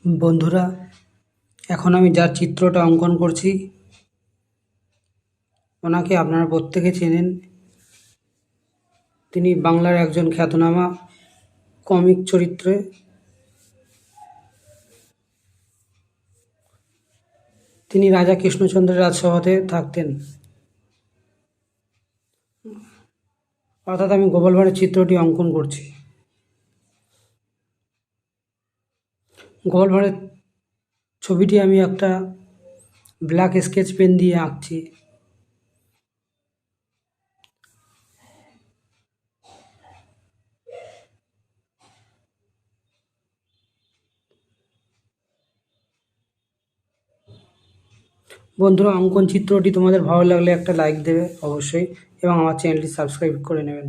বন্ধুরা, এখন আমি যার চিত্রটা অঙ্কন করছি ওনাকে আপনারা প্রত্যেকে চেনেন। তিনি বাংলার একজন খ্যাতনামা কমিক চরিত্রে। তিনি রাজা কৃষ্ণচন্দ্রের রাজসভাতে থাকতেন। অর্থাৎ আমি গোপাল ভাঁড়ের চিত্রটি অঙ্কন করছি। গোপাল ভাঁড়ের ছবিটি আমি একটা ব্ল্যাক স্কেচ পেন দিয়ে আঁকছি। বন্ধুরা, অঙ্কন চিত্রটি তোমাদের ভালো লাগলে একটা লাইক দেবে অবশ্যই, এবং আমার চ্যানেলটি সাবস্ক্রাইব করে নেবেন।